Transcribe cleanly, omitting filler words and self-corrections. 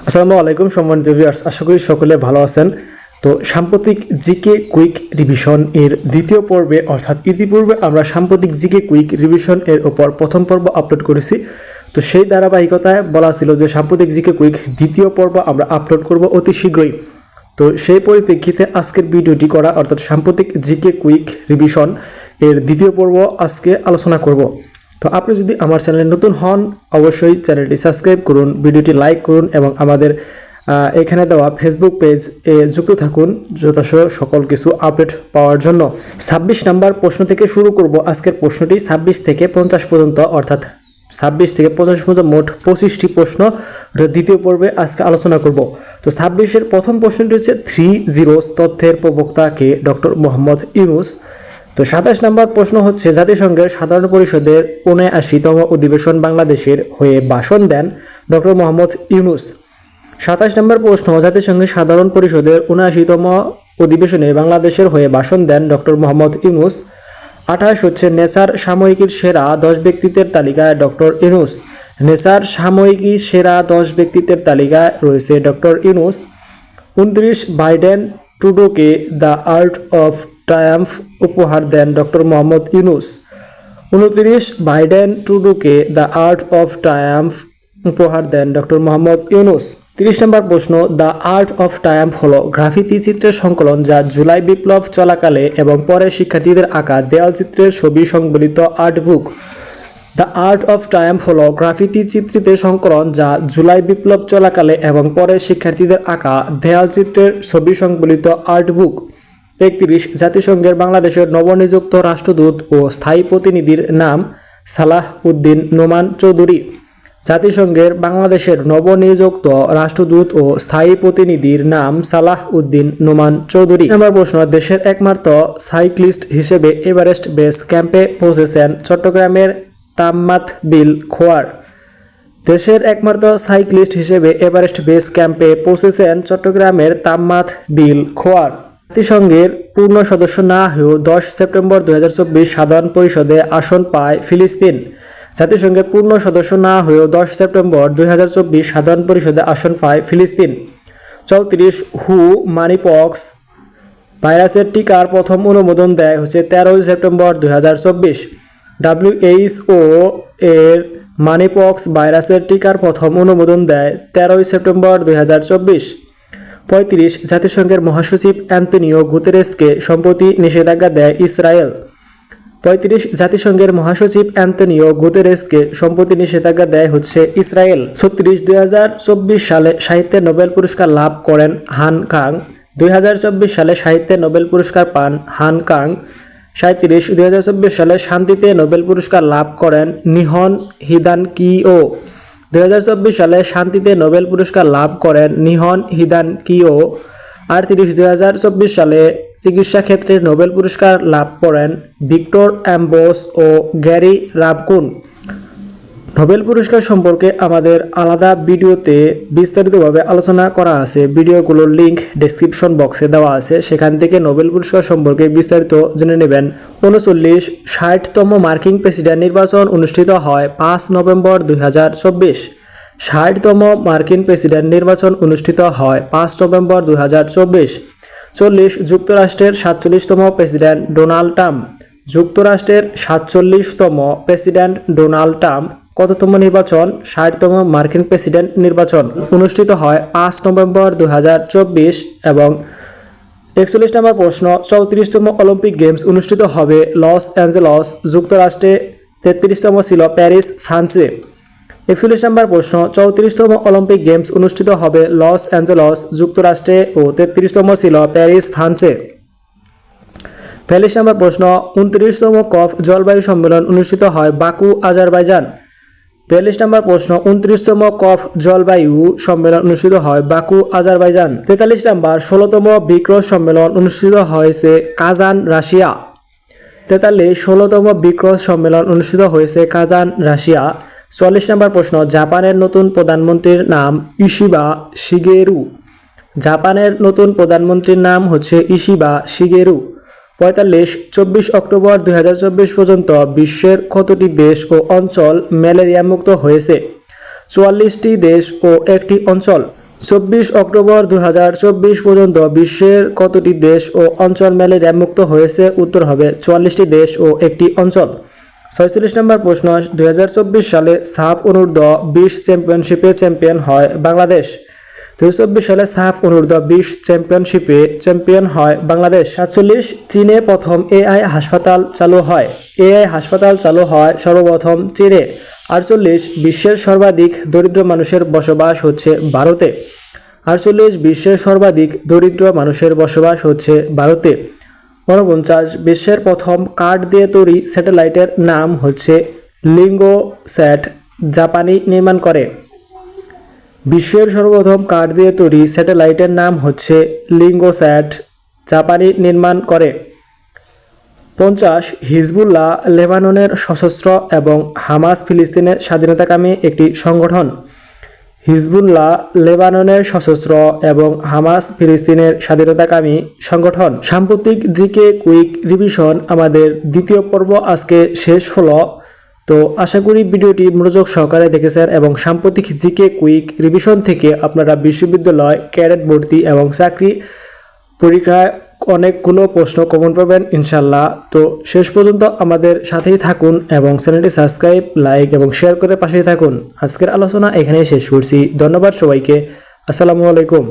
আসসালামু আলাইকুম সম্মানিত ভিউয়ার্স, আশা করি সকলে ভালো আছেন। তো সাম্প্রতিক জিকে কুইক রিভিশন এর দ্বিতীয় পর্বে অর্থাৎ ইতিপূর্বে আমরা সাম্প্রতিক জিকে কুইক রিভিশন এর উপর প্রথম পর্ব আপলোড করেছি। তো সেই ধারাবাহিকতায় বলা ছিল যে সাম্প্রতিক জিকে কুইক দ্বিতীয় পর্ব আমরা আপলোড করব অতি শীঘ্রই। তো সেই পরিপ্রেক্ষিতে আজকের ভিডিওটি করা অর্থাৎ সাম্প্রতিক জিকে কুইক রিভিশন এর দ্বিতীয় পর্ব আজকে আলোচনা করব। তো আপনি যদি আমার চ্যানেলে নতুন হন অবশ্যই চ্যানেলটি সাবস্ক্রাইব করুন, ভিডিওটি লাইক করুন এবং আমাদের এখানে দেওয়া ফেসবুক পেজ এ যুক্ত থাকুন যথাসহ সকল কিছু আপডেট পাওয়ার জন্য। 26 নম্বর প্রশ্ন থেকে শুরু করব আজকের প্রশ্নটি। 26 থেকে 50 পর্যন্ত অর্থাৎ 26 থেকে 50 পর্যন্ত মোট 25টি প্রশ্ন দ্বিতীয় পর্বে আজকে আলোচনা করব। তো 26-এর প্রথম প্রশ্নটি হচ্ছে 3 তথ্যের প্রবক্তা কে? ডক্টর মোহাম্মদ ইউনূস। তো 27 নম্বর প্রশ্ন হচ্ছে জাতিসংঘের সাধারণ পরিষদের 79তম অধিবেশন বাংলাদেশের হয়ে ভাষণ দেন ডক্টর মোহাম্মদ ইউনূস। 27 নম্বর প্রশ্ন জাতিসংঘের সাধারণ পরিষদের 79তম অধিবেশনে বাংলাদেশের হয়ে ভাষণ দেন ডক্টর মোহাম্মদ ইউনূস। 28 হচ্ছে নেচার সাময়িকীর সেরা 10 ব্যক্তিত্বের তালিকায় ডক্টর ইউনূস। নেচার সাময়িকী সেরা 10 ব্যক্তিত্বের তালিকায় রয়েছে ডক্টর ইউনূস। 29 বাইডেন ট্রুডোকে দ্য আর্ট অফ ট্রায়াম্ফ উপহার দেন ডক্টর মোহাম্মদ ইউনূস। 29 বাইডেন ট্রুডোকে দ্য আর্ট অফ ট্রায়াম্ফ উপহার দেন ডক্টর মোহাম্মদ ইউনূস। 30 নম্বর প্রশ্ন দ্য আর্ট অফ ট্রায়াম্ফ হলো গ্রাফিতি চিত্রের সংকলন যা জুলাই বিপ্লব চলাকালে এবং পরে শিক্ষার্থীদের আঁকা দেয়াল চিত্রের ছবি সংবলিত art book. The art of triumph হলো গ্রাফিতি চিত্রিতের সংকলন যা জুলাই বিপ্লব চলাকালে এবং পরে শিক্ষার্থীদের আঁকা দেয়াল চিত্রের ছবি সংবলিত আর্ট বুক। 31 জাতিসংঘের বাংলাদেশের নবনিযুক্ত রাষ্ট্রদূত ও স্থায়ী প্রতিনিধির নাম সালাহ উদ্দিন নোমান চৌধুরী। জাতিসংঘের বাংলাদেশের নবনিযুক্ত রাষ্ট্রদূত ও স্থায়ী প্রতিনিধির নাম সালাহ উদ্দিন নোমান চৌধুরী। নম্বর প্রশ্ন দেশের একমাত্র সাইক্লিস্ট হিসেবে এভারেস্ট বেস ক্যাম্পে পৌঁছেছেন চট্টগ্রামের তাম্মাত বিল খোয়ার। দেশের একমাত্র সাইক্লিস্ট হিসেবে এভারেস্ট বেস ক্যাম্পে পৌঁছেছেন চট্টগ্রামের তাম্মাত বিল খোয়ার। জাতিসংঘের পূর্ণ সদস্য না হয়েও 10 সেপ্টেম্বর 2024 সাধারণ পরিষদে আসন পায় ফিলিস্তিন। জাতিসংঘের পূর্ণ সদস্য না হয়েও 10 সেপ্টেম্বর 2024 সাধারণ পরিষদে আসন পায় ফিলিস্তিন। 34 হু মানিপক্স ভাইরাসের টিকার প্রথম অনুমোদন দেয় হচ্ছে 13 সেপ্টেম্বর 2024। WHO এর মানিপক্স ভাইরাসের টিকার প্রথম অনুমোদন দেয় 13 সেপ্টেম্বর 2024। 35 জাতিসংঘের মহাসচিব অ্যান্তনিও গুতেরেসকে সম্প্রতি নিষেধাজ্ঞা দেয় ইসরায়েল। 35 জাতিসংঘের মহাসচিব অ্যান্তনিও গুতেরেসকে সম্প্রতি নিষেধাজ্ঞা দেয় হচ্ছে ইসরায়েল। 36 2024 সালে সাহিত্যে নোবেল পুরস্কার লাভ করেন হান কাং। 2024 সালে সাহিত্যে নোবেল পুরস্কার পান হান কাং। 37 2024 সালে শান্তিতে নোবেল পুরস্কার লাভ করেন নিহন হিদান কিও। 2024 সালে শান্তিতে নোবেল পুরস্কার লাভ করেন নিহন হিদান কিও। 38 2024 সালে চিকিৎসা ক্ষেত্রে নোবেল পুরস্কার লাভ করেন ভিক্টর অ্যাম্বোস ও গ্যারি রাবকুন। নোবেল পুরস্কার সম্পর্কে আমাদের আলাদা ভিডিওতে বিস্তারিতভাবে আলোচনা করা আছে, ভিডিওগুলোর লিংক ডেসক্রিপশন বক্সে দেওয়া আছে, সেখান থেকে নোবেল পুরস্কার সম্পর্কে বিস্তারিত জেনে নেবেন। 39 60তম মার্কিন প্রেসিডেন্ট নির্বাচন অনুষ্ঠিত হয় 5 নভেম্বর 2024। 60তম মার্কিন প্রেসিডেন্ট নির্বাচন অনুষ্ঠিত হয় 5 নভেম্বর 2024। 40 যুক্তরাষ্ট্রের 47তম প্রেসিডেন্ট ডোনাল্ড ট্রাম্প। যুক্তরাষ্ট্রের 47তম প্রেসিডেন্ট ডোনাল্ড ট্রাম্প কততম নির্বাচন? 60তম মার্কিন প্রেসিডেন্ট নির্বাচন অনুষ্ঠিত হয় 5 নভেম্বর 2024। এবং 41 নম্বর প্রশ্ন 34তম অলিম্পিক গেমস অনুষ্ঠিত হবে লস অ্যাঞ্জেলস যুক্তরাষ্ট্রে, 33তম ছিল প্যারিস ফ্রান্সে। 41 নম্বর প্রশ্ন 34তম অলিম্পিক গেমস অনুষ্ঠিত হবে লস অ্যাঞ্জেলস যুক্তরাষ্ট্রে ও 33তম ছিল প্যারিস ফ্রান্সে। 42 নম্বর প্রশ্ন 29তম কপ জলবায়ু সম্মেলন অনুষ্ঠিত হয় বাকু আজারবাইজান। 42 নম্বর প্রশ্ন 29তম কপ জলবায়ু সম্মেলন অনুষ্ঠিত হয় বাকু আজারবাইজান। 43 নম্বর 16তম বিক্রস সম্মেলন অনুষ্ঠিত হয়েছে কাজান রাশিয়া। 16তম বিক্রস সম্মেলন অনুষ্ঠিত হয়েছে কাজান রাশিয়া। 44 নম্বর প্রশ্ন জাপানের নতুন প্রধানমন্ত্রীর নাম ইশিবা শিগেরু। জাপানের নতুন প্রধানমন্ত্রীর নাম হচ্ছে ইশিবা শিগেরু। 45 24 অক্টোবর 2024 পর্যন্ত বিশ্বের কতটি দেশ ও অঞ্চল ম্যালেরিয়া মুক্ত হয়েছে? 44টি দেশ ও একটি অঞ্চল। 24 অক্টোবর 2024 পর্যন্ত বিশ্বের কতটি দেশ ও অঞ্চল ম্যালেরিয়া মুক্ত হয়েছে? উত্তর হবে 44টি দেশ ও একটি অঞ্চল। 46 নম্বর প্রশ্ন, 2024 সালে সাফ অনূর্ধ্ব 20 চ্যাম্পিয়নশিপে চ্যাম্পিয়ন হয় বাংলাদেশ। 2024 সালে সাফ অনূর্ধ্ব 20 চ্যাম্পিয়নশিপে চ্যাম্পিয়ন হয় বাংলাদেশ। 47 চীনে প্রথম এআই হাসপাতাল চালু হয়। এআই হাসপাতাল চালু হয় সর্বপ্রথম চীনে। 48 বিশ্বের সর্বাধিক দরিদ্র মানুষের বসবাস হচ্ছে ভারতে। 48 বিশ্বের সর্বাধিক দরিদ্র মানুষের বসবাস হচ্ছে ভারতে। 49 বিশ্বের প্রথম কাঠ দিয়ে তৈরি স্যাটেলাইটের নাম হচ্ছে লিঙ্গোস্যাট, জাপানি নির্মাণ করে। বিশ্বের সর্বপ্রথম কাঠ দিয়ে তৈরি স্যাটেলাইটের নাম হচ্ছে লিঙ্গোস্যাট, জাপানি নির্মাণ করে। 50 হিজবুল্লাহ লেবাননের সশস্ত্র এবং হামাস ফিলিস্তিনের স্বাধীনতাকামী একটি সংগঠন। হিজবুল্লাহ লেবাননের সশস্ত্র এবং হামাস ফিলিস্তিনের স্বাধীনতাকামী সংগঠন। সাম্প্রতিক জিকে কুইক রিভিশন আমাদের দ্বিতীয় পর্ব আজকে শেষ হলো। তো আশা করি ভিডিওটি মনোযোগ সহকারে দেখেছেন এবং সাম্প্রতিক জিকে কুইক রিভিশন থেকে আপনারা বিশ্ববিদ্যালয়, ক্যাডেট ভর্তি এবং চাকরি পরীক্ষায় অনেকগুলো প্রশ্ন কমন পাবেন ইনশাল্লাহ। তো শেষ পর্যন্ত আমাদের সাথেই থাকুন এবং চ্যানেলটি সাবস্ক্রাইব, লাইক এবং শেয়ার করে পাশেই থাকুন। আজকের আলোচনা এখানেই শেষ করছি। ধন্যবাদ সবাইকে। আসসালামু আলাইকুম।